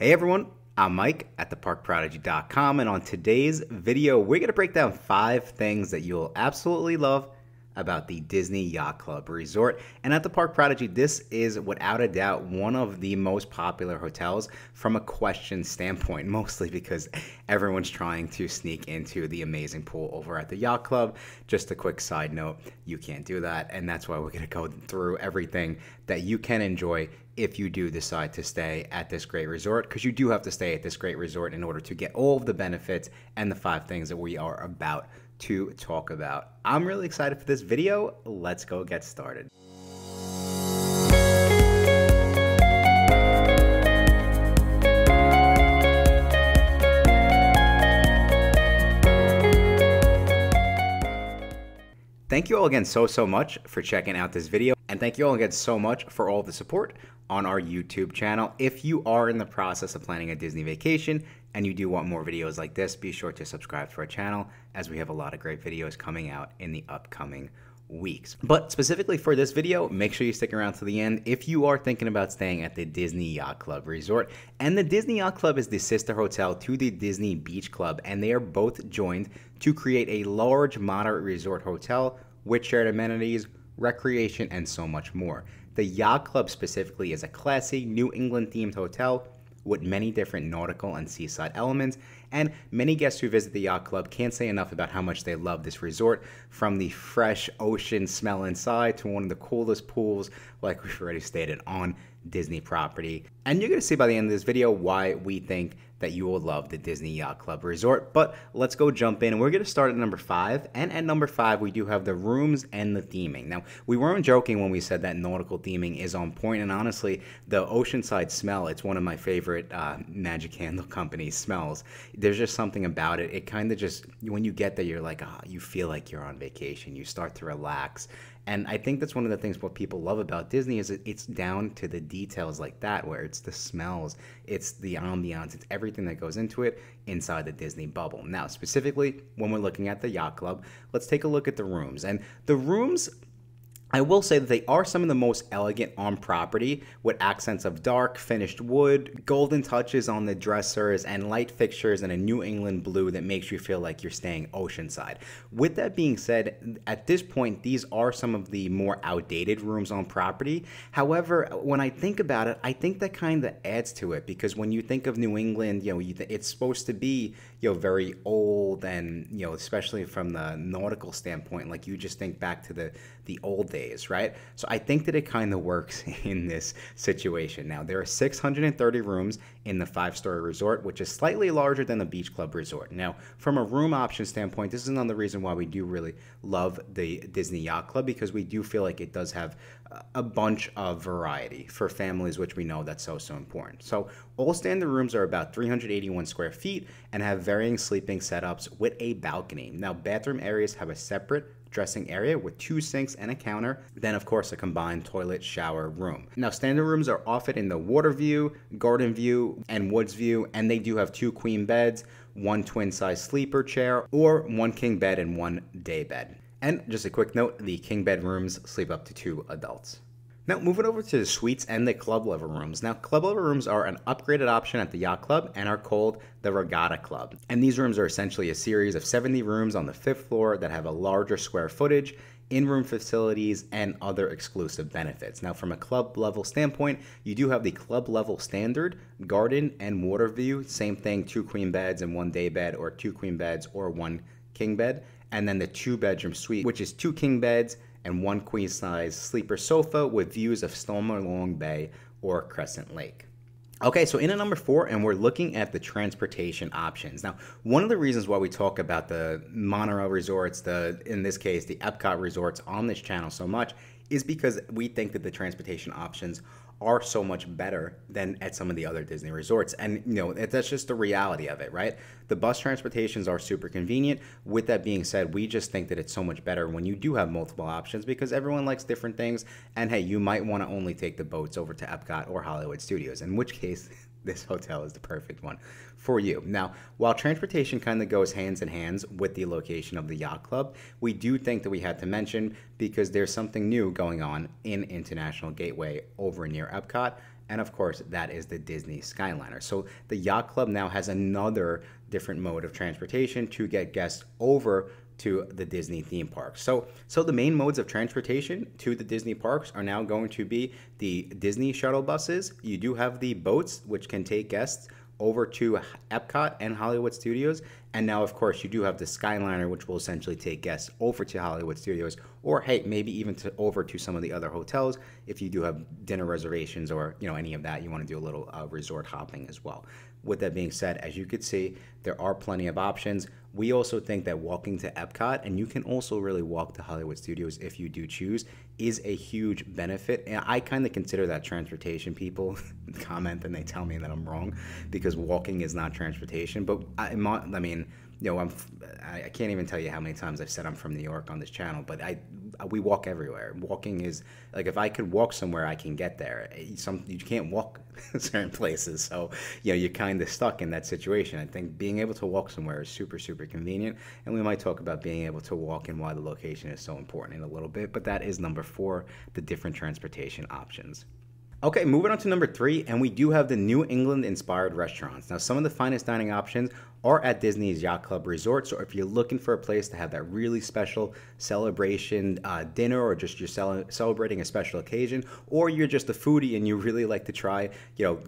Hey everyone, I'm Mike at theparkprodigy.com, and on today's video, we're going to break down 5 things that you'll absolutely love about the Disney Yacht Club Resort. And at the Park Prodigy, this is without a doubt one of the most popular hotels from a question standpoint, mostly because everyone's trying to sneak into the amazing pool over at the Yacht Club. Just a quick side note, you can't do that, and that's why we're going to go through everything that you can enjoy if you do decide to stay at this great resort, because you do have to stay at this great resort in order to get all of the benefits and the 5 things that we are about to talk about. I'm really excited for this video. Let's go get started. Thank you all again so much for checking out this video, and thank you all again so much for all the support on our YouTube channel. If you are in the process of planning a Disney vacation and you do want more videos like this, be sure to subscribe to our channel, as we have a lot of great videos coming out in the upcoming weeks. But specifically for this video, make sure you stick around to the end if you are thinking about staying at the Disney Yacht Club Resort. And the Disney Yacht Club is the sister hotel to the Disney Beach Club, and they are both joined to create a large moderate resort hotel with shared amenities, recreation, and so much more. The Yacht Club specifically is a classy New England themed hotel with many different nautical and seaside elements, and many guests who visit the Yacht Club can't say enough about how much they love this resort, from the fresh ocean smell inside to one of the coolest pools, like we've already stated, on Disney property. And you're going to see by the end of this video why we think that you will love the Disney Yacht Club Resort. But let's go jump in, and we're going to start at number 5. And at number 5, we do have the rooms and the theming. Now, we weren't joking when we said that nautical theming is on point, and honestly, the oceanside smell, it's one of my favorite Magic Candle Company smells. There's just something about it. It kind of just, when you get there, you're like, you feel like you're on vacation. You start to relax. And I think that's one of the things what people love about Disney is it's down to the details like that, where it's the smells, it's the ambiance, it's everything that goes into it inside the Disney bubble. Now, specifically, when we're looking at the Yacht Club, let's take a look at the rooms. And the rooms, I will say that they are some of the most elegant on property, with accents of dark finished wood, golden touches on the dressers, and light fixtures in a New England blue that makes you feel like you're staying oceanside. With that being said, at this point, these are some of the more outdated rooms on property. However, when I think about it, I think that kind of adds to it, because when you think of New England, it's supposed to be, very old, and, especially from the nautical standpoint, like you just think back to the old days, right? So I think that it kind of works in this situation. Now, there are 630 rooms in the 5-story resort, which is slightly larger than the Beach Club Resort. Now, from a room option standpoint, this is another reason why we do really love the Disney Yacht Club, because we do feel like it does have a bunch of variety for families, which we know that's so important. So all standard rooms are about 381 square feet and have varying sleeping setups with a balcony. Now, bathroom areas have a separate dressing area with 2 sinks and a counter, then of course a combined toilet shower room. Now, standard rooms are offered in the water view, garden view, and woods view, and they do have 2 queen beds, 1 twin size sleeper chair, or 1 king bed and 1 day bed. And just a quick note, the king bed rooms sleep up to 2 adults. Now, moving over to the suites and the club level rooms. Now, club level rooms are an upgraded option at the Yacht Club and are called the Regatta Club. And these rooms are essentially a series of 70 rooms on the 5th floor that have a larger square footage, in-room facilities, and other exclusive benefits. Now, from a club level standpoint, you do have the club level standard, garden, and water view. Same thing, 2 queen beds and 1 day bed, or 2 queen beds or 1 king bed. And then the 2-bedroom suite, which is 2 king beds and 1 queen-size sleeper sofa with views of Stormer Long Bay or Crescent Lake. Okay, so in at number 4, and we're looking at the transportation options. Now, one of the reasons why we talk about the monorail resorts, in this case, the Epcot resorts on this channel so much, is because we think that the transportation options are so much better than at some of the other Disney resorts. And, that's just the reality of it, right? The bus transportations are super convenient. With that being said, we just think that it's so much better when you do have multiple options, because everyone likes different things. And hey, you might want to only take the boats over to Epcot or Hollywood Studios, in which case this hotel is the perfect one for you. Now, while transportation kind of goes hands in hands with the location of the Yacht Club, we do think that we had to mention, because there's something new going on in International Gateway over near Epcot, And of course, that is the Disney Skyliner. So the Yacht Club now has another different mode of transportation to get guests over to the Disney theme parks. So the main modes of transportation to the Disney parks are now going to be the Disney shuttle buses. You do have the boats, which can take guests over to Epcot and Hollywood Studios. And now, of course, you do have the Skyliner, which will essentially take guests over to Hollywood Studios, or hey, maybe even over to some of the other hotels if you do have dinner reservations or any of that. You want to do a little resort hopping as well. With that being said, as you could see, there are plenty of options. We also think that walking to Epcot, and you can also really walk to Hollywood Studios if you do choose, is a huge benefit. And I kind of consider that transportation. People comment and they tell me that I'm wrong because walking is not transportation. But I mean, I can't even tell you how many times I've said I'm from New York on this channel, but we walk everywhere. Walking is like, if I could walk somewhere, I can get there. You can't walk certain places, so you're kind of stuck in that situation. I think being able to walk somewhere is super, super convenient, and we might talk about being able to walk and why the location is so important in a little bit, but that is number 4, the different transportation options. Okay, moving on to number 3, and we do have the New England-inspired restaurants. Now, some of the finest dining options are at Disney's Yacht Club Resort, so if you're looking for a place to have that really special celebration dinner, or just you're celebrating a special occasion, or you're just a foodie and you really like to try,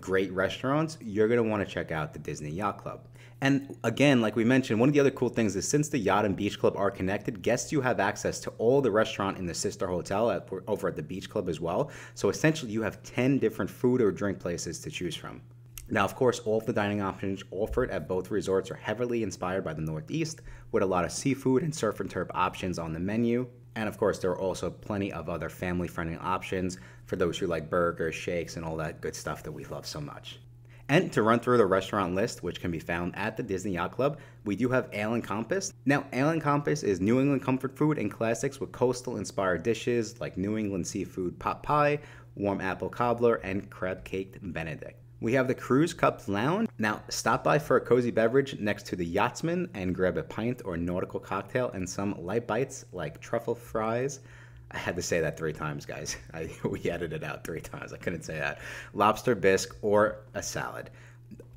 great restaurants, you're going to want to check out the Disney Yacht Club. And again, like we mentioned, one of the other cool things is since the Yacht and Beach Club are connected, guests do have access to all the restaurant in the sister hotel over at the Beach Club as well. So essentially you have 10 different food or drink places to choose from. Now, of course, all of the dining options offered at both resorts are heavily inspired by the Northeast, with a lot of seafood and surf and turf options on the menu. And of course, there are also plenty of other family-friendly options for those who like burgers, shakes, and all that good stuff that we love so much. And to run through the restaurant list, which can be found at the Disney Yacht Club, we do have Ale and Compass. Now, Ale and Compass is New England comfort food and classics with coastal-inspired dishes like New England seafood pot pie, warm apple cobbler, and crab-caked Benedict. We have the Cruise Cup Lounge. Now, stop by for a cozy beverage next to the Yachtsman and grab a pint or nautical cocktail and some light bites like truffle fries. I had to say that 3 times, guys. We edited it out 3 times. I couldn't say that. Lobster bisque or a salad.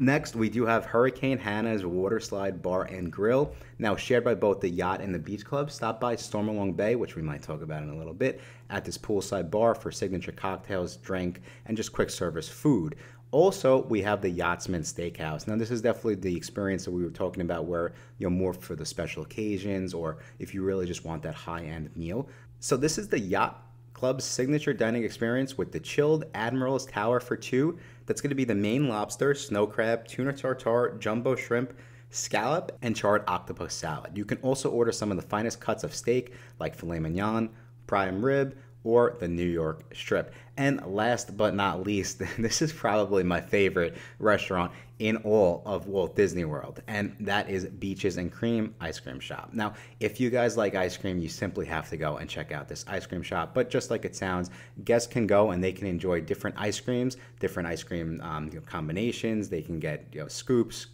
Next, we do have Hurricane Hannah's Water Slide Bar and Grill. Now, shared by both the Yacht and the Beach Club. Stop by Stormalong Bay, which we might talk about in a little bit, at this poolside bar for signature cocktails, drink, and just quick service food. Also, we have the Yachtsman Steakhouse. Now, this is definitely the experience that we were talking about where, more for the special occasions or if you really just want that high-end meal. So this is the Yacht Club's signature dining experience with the chilled Admiral's Tower for 2. That's going to be the Maine lobster, snow crab, tuna tartare, jumbo shrimp, scallop, and charred octopus salad. You can also order some of the finest cuts of steak like filet mignon, prime rib, or the New York strip. And last but not least, this is probably my favorite restaurant in all of Walt Disney World, and that is Beaches and Cream Ice Cream Shop. Now, if you guys like ice cream, you simply have to go and check out this ice cream shop. But just like it sounds, guests can go and they can enjoy different ice creams, different ice cream combinations. They can get scoops,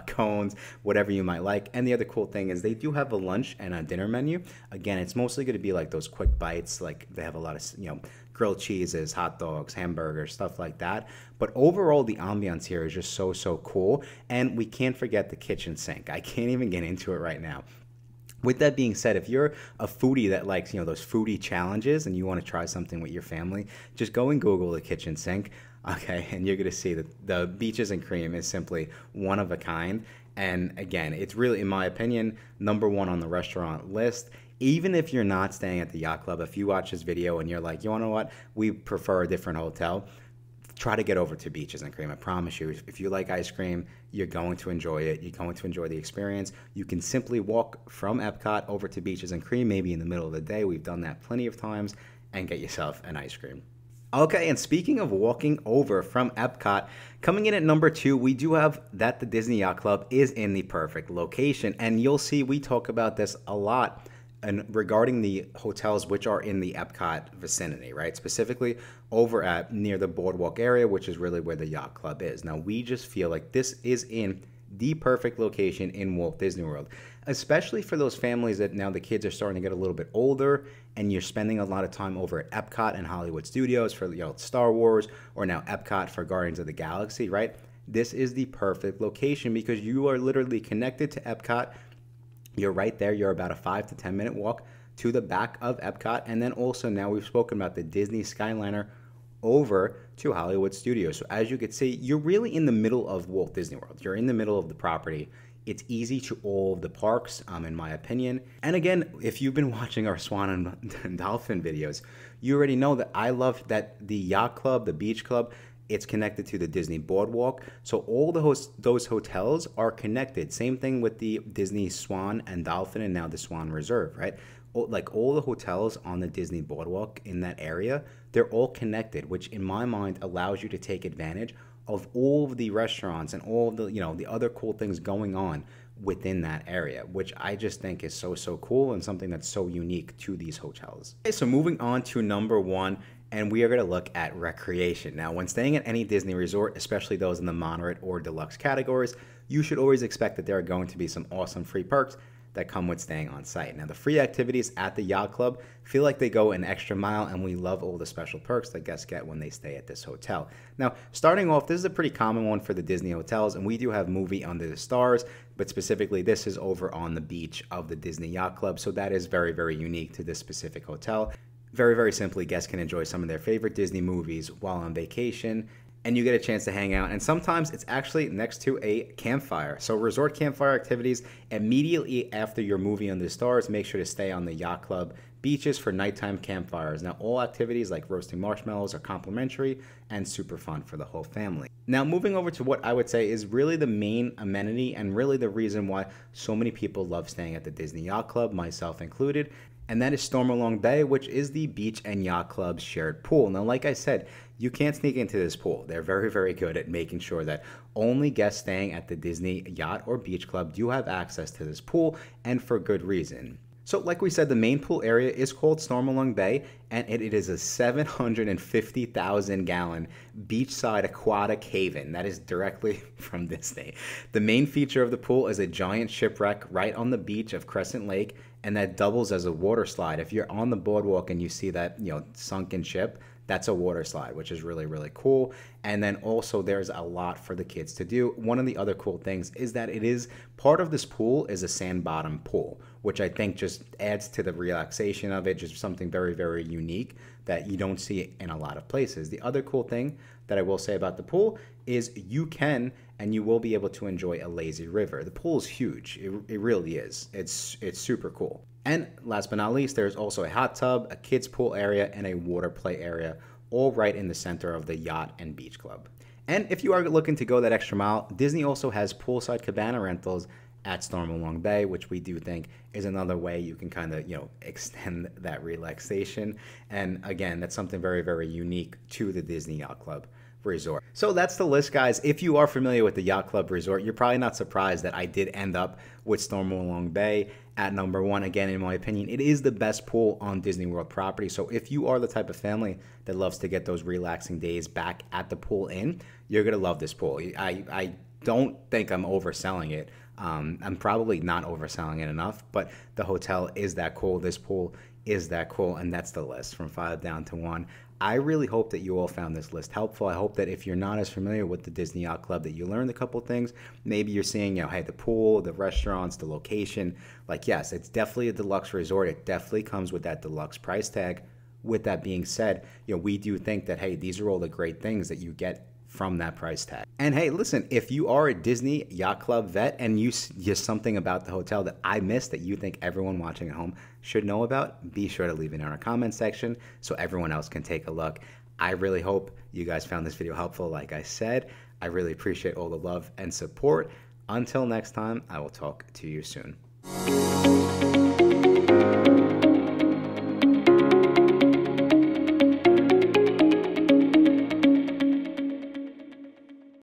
cones, whatever you might like. And the other cool thing is they do have a lunch and a dinner menu. Again, it's mostly going to be like those quick bites. Like they have a lot of grilled cheeses, hot dogs, hamburgers, stuff like that. But overall, the ambiance here is just so, so cool. And we can't forget the kitchen sink. I can't even get into it right now. With that being said, if you're a foodie that likes, those foodie challenges and you want to try something with your family, just go and Google the kitchen sink, okay? And you're going to see that the Beaches and Cream is simply one of a kind. And again, it's really, in my opinion, #1 on the restaurant list. Even if you're not staying at the Yacht Club, if you watch this video and you're like, you know what, we prefer a different hotel, try to get over to Beaches and Cream. I promise you, if you like ice cream, you're going to enjoy it. You're going to enjoy the experience. You can simply walk from Epcot over to Beaches and Cream, maybe in the middle of the day. We've done that plenty of times, and get yourself an ice cream. Okay, and speaking of walking over from Epcot, coming in at #2, we do have that the Disney Yacht Club is in the perfect location. And you'll see we talk about this a lot and regarding the hotels which are in the Epcot vicinity, right? Specifically over at near the boardwalk area, which is really where the Yacht Club is. Now, we just feel like this is in the perfect location in Walt Disney World, especially for those families that now the kids are starting to get a little bit older and you're spending a lot of time over at Epcot and Hollywood Studios for, Star Wars, or now Epcot for Guardians of the Galaxy, right? This is the perfect location because you are literally connected to Epcot. You're right there. You're about a 5 to 10 minute walk to the back of Epcot. And then also now we've spoken about the Disney Skyliner over to Hollywood Studios. So as you can see, you're really in the middle of Walt Disney World. You're in the middle of the property. It's easy to all of the parks, in my opinion. And again, if you've been watching our Swan and Dolphin videos, you already know that I love that the Yacht Club, the Beach Club, it's connected to the Disney Boardwalk. So all those hotels are connected. Same thing with the Disney Swan and Dolphin and now the Swan Reserve, right? Like all the hotels on the Disney Boardwalk in that area, they're all connected, which in my mind allows you to take advantage of all of the restaurants and all of the, the other cool things going on within that area, which I just think is so, so cool and something that's so unique to these hotels. Okay, so moving on to number one, and we are going to look at recreation. Now, when staying at any Disney resort, especially those in the moderate or deluxe categories, you should always expect that there are going to be some awesome free perks that come with staying on site. Now, the free activities at the Yacht Club feel like they go an extra mile, and we love all the special perks that guests get when they stay at this hotel. Now, starting off, this is a pretty common one for the Disney hotels, and we do have Movie Under the Stars, but specifically this is over on the beach of the Disney Yacht Club, so that is very, very unique to this specific hotel. Very, very simply, guests can enjoy some of their favorite Disney movies while on vacation, and you get a chance to hang out. And sometimes it's actually next to a campfire. So resort campfire activities immediately after your Movie Under the Stars. Make sure to stay on the Yacht Club beaches for nighttime campfires. Now, all activities like roasting marshmallows are complimentary and super fun for the whole family. Now, moving over to what I would say is really the main amenity and really the reason why so many people love staying at the Disney Yacht Club, myself included, and that is Stormalong Bay, which is the Beach and Yacht Club's shared pool. Now, like I said, you can't sneak into this pool. They're very, very good at making sure that only guests staying at the Disney Yacht or Beach Club do have access to this pool, and for good reason. So like we said, the main pool area is called Stormalong Bay, and it is a 750,000 gallon beachside aquatic haven that is directly from Disney. The main feature of the pool is a giant shipwreck right on the beach of Crescent Lake, and that doubles as a water slide. If you're on the boardwalk and you see that, sunken ship, that's a water slide, which is really, really cool. And then also there's a lot for the kids to do. One of the other cool things is that it is part of this pool is a sand bottom pool, which I think just adds to the relaxation of it, just something very, very unique that you don't see in a lot of places. The other cool thing that I will say about the pool is you can and you will be able to enjoy a lazy river. The pool is huge. It really is. It's super cool. And last but not least, there's also a hot tub, a kids pool area, and a water play area, all right in the center of the Yacht and Beach Club. And if you are looking to go that extra mile, Disney also has poolside cabana rentals at Stormalong Bay, which we do think is another way you can kind of, extend that relaxation. And again, that's something very, very unique to the Disney Yacht Club Resort. So that's the list, guys. If you are familiar with the Yacht Club Resort, you're probably not surprised that I did end up with Stormalong Bay at number one. Again, in my opinion, it is the best pool on Disney World property. So if you are the type of family that loves to get those relaxing days back at the pool inn, you're going to love this pool. I don't think I'm overselling it. I'm probably not overselling it enough, but the hotel is that cool. This pool is that cool, and that's the list from 5 down to 1. I really hope that you all found this list helpful. I hope that if you're not as familiar with the Disney Yacht Club, that you learned a couple things. Maybe you're seeing, hey, the pool, the restaurants, the location. Like, yes, it's definitely a deluxe resort. It definitely comes with that deluxe price tag. With that being said, we do think that, hey, these are all the great things that you get from that price tag. And hey, listen, if you are a Disney Yacht Club vet and you just something about the hotel that I missed that you think everyone watching at home should know about, be sure to leave it in our comment section so everyone else can take a look. I really hope you guys found this video helpful. Like I said, I really appreciate all the love and support. Until next time, I will talk to you soon.